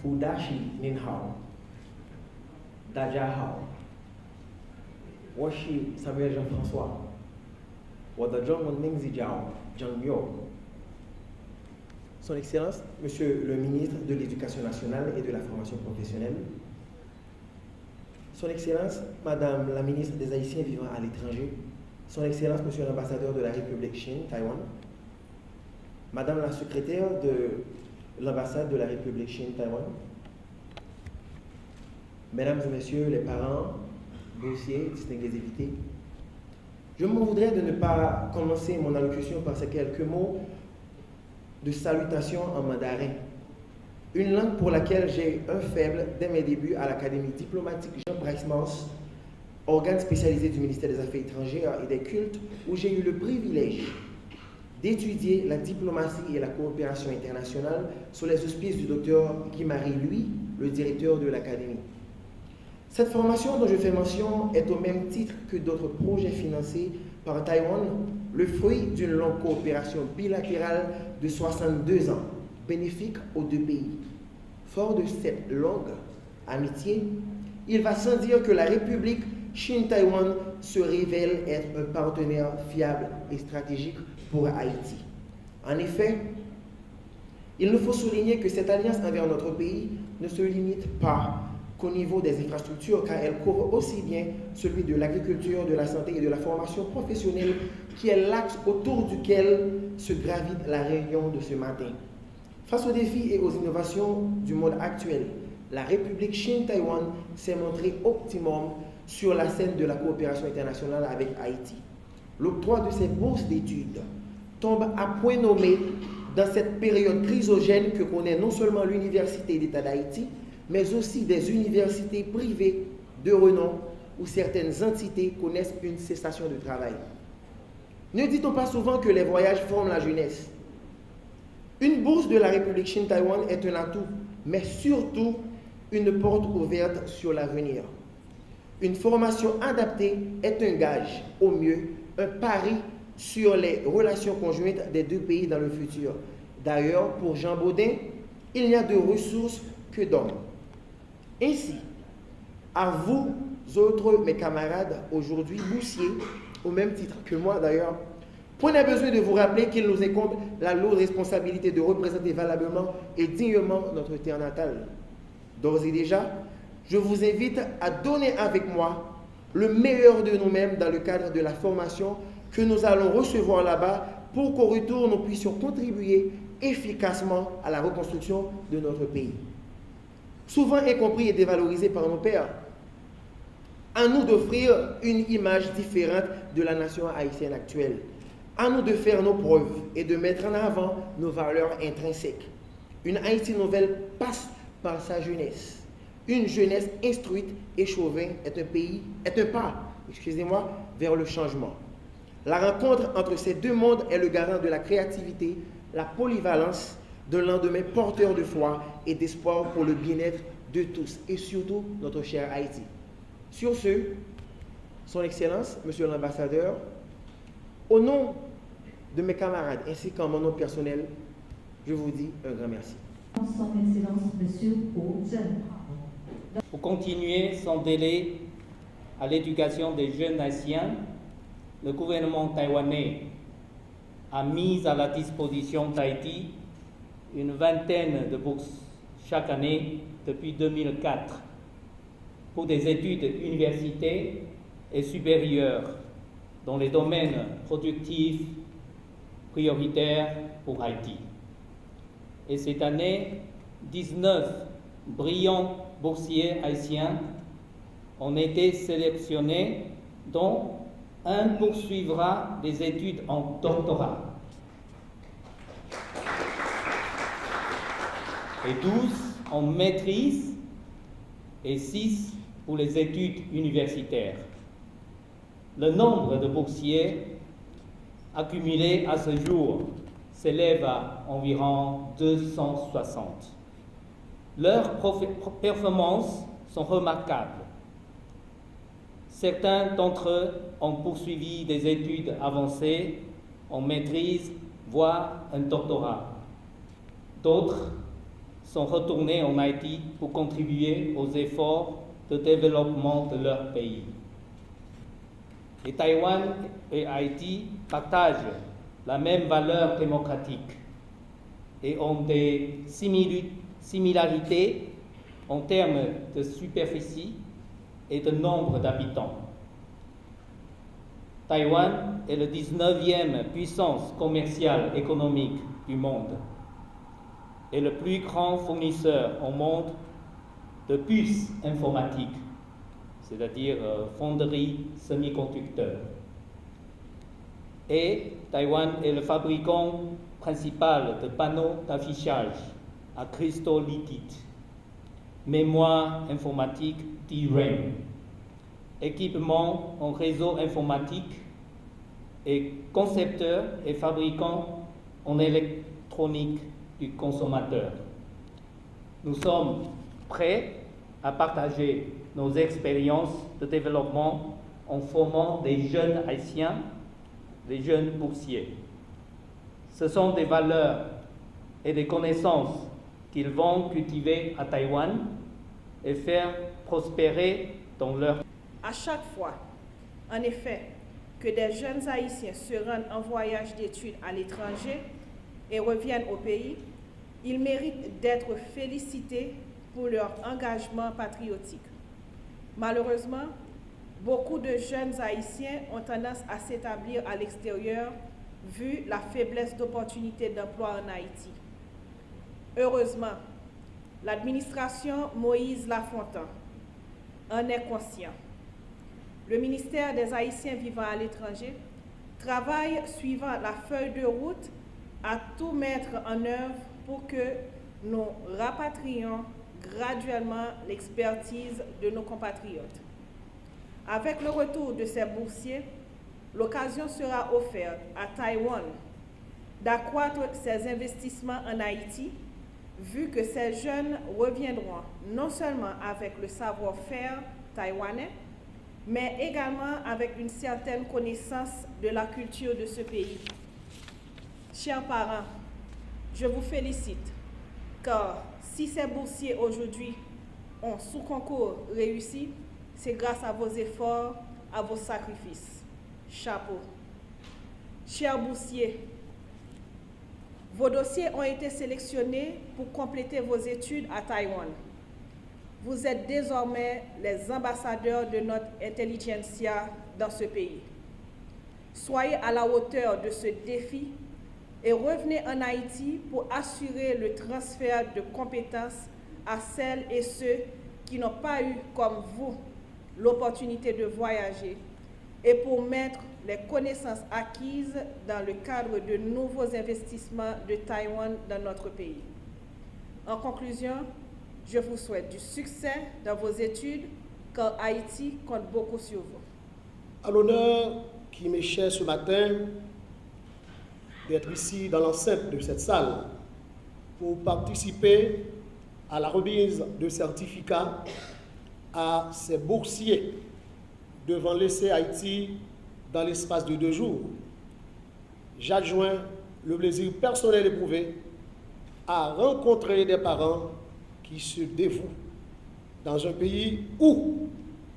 Udashi Ninhao, Daja Hao, Washi Samuel Jean-François, Wadajong Ningzi Jiao, Zhang Yo. Son Excellence, Monsieur le ministre de l'Éducation nationale et de la formation professionnelle, Son Excellence, Madame la ministre des Haïtiens vivant à l'étranger, Son Excellence, Monsieur l'ambassadeur de la République Chine, Taïwan, Madame la secrétaire de l'ambassade de la République Chine, Taïwan, Mesdames et Messieurs les parents, boursiers, distingués invités, je me voudrais de ne pas commencer mon allocution par ces quelques mots de salutation en mandarin, une langue pour laquelle j'ai un faible dès mes débuts à l'Académie diplomatique Jean-Bryce Mance, organe spécialisé du ministère des Affaires étrangères et des cultes, où j'ai eu le privilège d'étudier la diplomatie et la coopération internationale sous les auspices du docteur Guy-Marie Louis, le directeur de l'Académie. Cette formation dont je fais mention est au même titre que d'autres projets financés par Taïwan, le fruit d'une longue coopération bilatérale de 62 ans, bénéfique aux deux pays. Fort de cette longue amitié, il va sans dire que la République Chine-Taïwan se révèle être un partenaire fiable et stratégique pour Haïti. En effet, il nous faut souligner que cette alliance envers notre pays ne se limite pas qu'au niveau des infrastructures, car elle couvre aussi bien celui de l'agriculture, de la santé et de la formation professionnelle, qui est l'axe autour duquel se gravite la réunion de ce matin. Face aux défis et aux innovations du monde actuel, la République Chine-Taïwan s'est montrée optimum sur la scène de la coopération internationale avec Haïti. L'octroi de ces bourses d'études tombe à point nommé dans cette période chrysogène que connaît non seulement l'Université d'État d'Haïti, mais aussi des universités privées de renom où certaines entités connaissent une cessation de travail. Ne dit-on pas souvent que les voyages forment la jeunesse? Une bourse de la République Chine-Taïwan est un atout, mais surtout une porte ouverte sur l'avenir. Une formation adaptée est un gage, au mieux, un pari sur les relations conjointes des deux pays dans le futur. D'ailleurs, pour Jean Baudin, il n'y a de ressources que d'hommes. Ainsi, à vous autres, mes camarades, aujourd'hui boursiers, au même titre que moi d'ailleurs, point n'a besoin de vous rappeler qu'il nous incombe la lourde responsabilité de représenter valablement et dignement notre terre natale. D'ores et déjà, je vous invite à donner avec moi le meilleur de nous-mêmes dans le cadre de la formation que nous allons recevoir là-bas pour qu'au retour, nous puissions contribuer efficacement à la reconstruction de notre pays. Souvent incompris et dévalorisé par nos pères, à nous d'offrir une image différente de la nation haïtienne actuelle. À nous de faire nos preuves et de mettre en avant nos valeurs intrinsèques. Une Haïti nouvelle passe par sa jeunesse. Une jeunesse instruite et chauvin est un pas vers le changement. La rencontre entre ces deux mondes est le garant de la créativité, la polyvalence, d'un lendemain porteur de foi et d'espoir pour le bien-être de tous et surtout notre cher Haïti. Sur ce, Son Excellence, Monsieur l'ambassadeur, au nom de mes camarades ainsi qu'en mon nom personnel, je vous dis un grand merci. Son Excellence, Monsieur Hu Zhenhao. Pour continuer son délai à l'éducation des jeunes haïtiens, le gouvernement taïwanais a mis à la disposition d'Haïti une vingtaine de bourses chaque année depuis 2004 pour des études universitaires et supérieures dans les domaines productifs prioritaires pour Haïti. Et cette année, 19 brillants boursiers haïtiens ont été sélectionnés, dont un poursuivra des études en doctorat. Et 12 en maîtrise et 6 pour les études universitaires. Le nombre de boursiers accumulés à ce jour s'élève à environ 260. Leurs performances sont remarquables. Certains d'entre eux ont poursuivi des études avancées en maîtrise, voire un doctorat. D'autres sont retournés en Haïti pour contribuer aux efforts de développement de leur pays. Et Taïwan et Haïti partagent la même valeur démocratique et ont des similarités en termes de superficie et de nombre d'habitants. Taïwan est la 19e puissance commerciale économique du monde et le plus grand fournisseur au monde de puces informatiques, c'est-à-dire fonderies semi-conducteurs. Et Taïwan est le fabricant principal de panneaux d'affichage à cristaux liquides, mémoire informatique DRAM, équipement en réseau informatique et concepteur et fabricant en électronique du consommateur. Nous sommes prêts à partager nos expériences de développement en formant des jeunes haïtiens, des jeunes boursiers. Ce sont des valeurs et des connaissances qu'ils vont cultiver à Taïwan et faire prospérer dans leur... À chaque fois, en effet, que des jeunes Haïtiens se rendent en voyage d'études à l'étranger et reviennent au pays, ils méritent d'être félicités pour leur engagement patriotique. Malheureusement, beaucoup de jeunes Haïtiens ont tendance à s'établir à l'extérieur vu la faiblesse d'opportunités d'emploi en Haïti. Heureusement, l'administration Moïse Lafontaine en est conscient. Le ministère des Haïtiens vivant à l'étranger travaille suivant la feuille de route à tout mettre en œuvre pour que nous rapatrions graduellement l'expertise de nos compatriotes. Avec le retour de ces boursiers, l'occasion sera offerte à Taïwan d'accroître ses investissements en Haïti, vu que ces jeunes reviendront non seulement avec le savoir-faire taïwanais, mais également avec une certaine connaissance de la culture de ce pays. Chers parents, je vous félicite, car si ces boursiers aujourd'hui ont sous concours réussi, c'est grâce à vos efforts, à vos sacrifices. Chapeau. Chers boursiers, vos dossiers ont été sélectionnés pour compléter vos études à Taïwan. Vous êtes désormais les ambassadeurs de notre intelligentsia dans ce pays. Soyez à la hauteur de ce défi et revenez en Haïti pour assurer le transfert de compétences à celles et ceux qui n'ont pas eu, comme vous, l'opportunité de voyager et pour mettre les connaissances acquises dans le cadre de nouveaux investissements de Taïwan dans notre pays. En conclusion, je vous souhaite du succès dans vos études, car Haïti compte beaucoup sur vous. À l'honneur qui m'est cher ce matin d'être ici dans l'enceinte de cette salle pour participer à la remise de certificats à ces boursiers devant laisser Haïti dans l'espace de 2 jours, j'adjoins le plaisir personnel éprouvé à rencontrer des parents qui se dévouent dans un pays où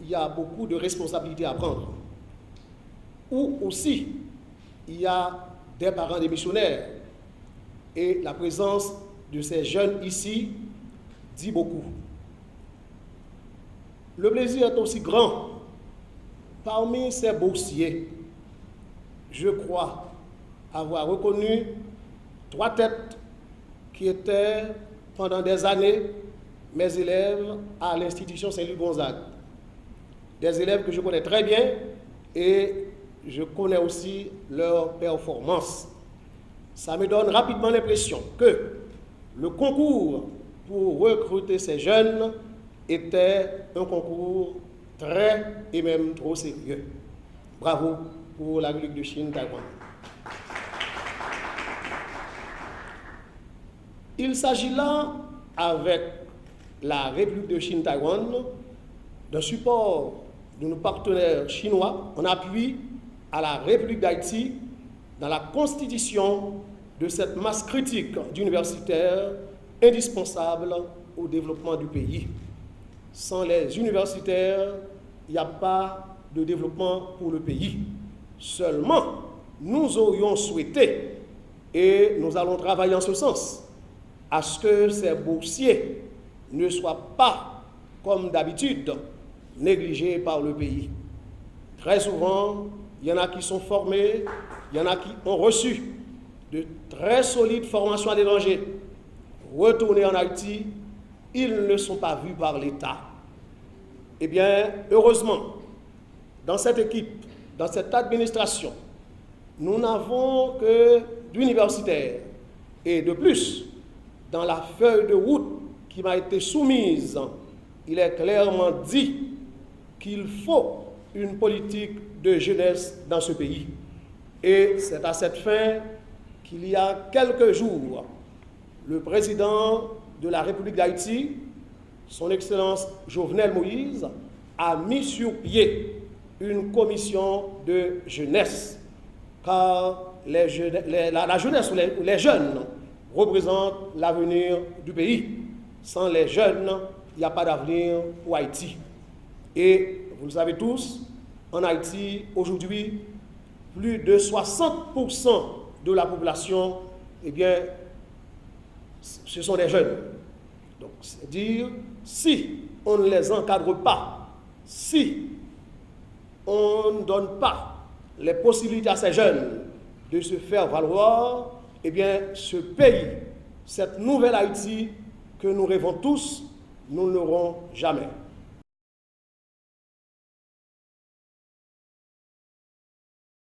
il y a beaucoup de responsabilités à prendre, où aussi il y a des parents des missionnaires, et la présence de ces jeunes ici dit beaucoup. Le plaisir est aussi grand. Parmi ces boursiers, je crois avoir reconnu 3 têtes qui étaient pendant des années mes élèves à l'institution Saint-Louis-Gonzague. Des élèves que je connais très bien et je connais aussi leur performance. Ça me donne rapidement l'impression que le concours pour recruter ces jeunes était un concours très et même trop sérieux. Bravo pour la République de Chine, Taïwan. Il s'agit là, avec la République de Chine, Taïwan, d'un support de nos partenaires chinois en appui à la République d'Haïti dans la constitution de cette masse critique d'universitaires indispensables au développement du pays. Sans les universitaires, il n'y a pas de développement pour le pays. Seulement, nous aurions souhaité, et nous allons travailler en ce sens, à ce que ces boursiers ne soient pas, comme d'habitude, négligés par le pays. Très souvent, il y en a qui sont formés, il y en a qui ont reçu de très solides formations à l'étranger. Retournés en Haïti, ils ne sont pas vus par l'État. Eh bien, heureusement, dans cette équipe, dans cette administration, nous n'avons que d'universitaires. Et de plus, dans la feuille de route qui m'a été soumise, il est clairement dit qu'il faut une politique de jeunesse dans ce pays. Et c'est à cette fin qu'il y a quelques jours, le président de la République d'Haïti, son Excellence Jovenel Moïse, a mis sur pied une commission de jeunesse, car la jeunesse ou les jeunes représentent l'avenir du pays. Sans les jeunes, il n'y a pas d'avenir pour Haïti. Et vous le savez tous, en Haïti, aujourd'hui, plus de 60% de la population, eh bien, ce sont des jeunes. Donc, c'est-à-dire, si on ne les encadre pas, si on ne donne pas les possibilités à ces jeunes de se faire valoir, eh bien, ce pays, cette nouvelle Haïti que nous rêvons tous, nous ne l'aurons jamais.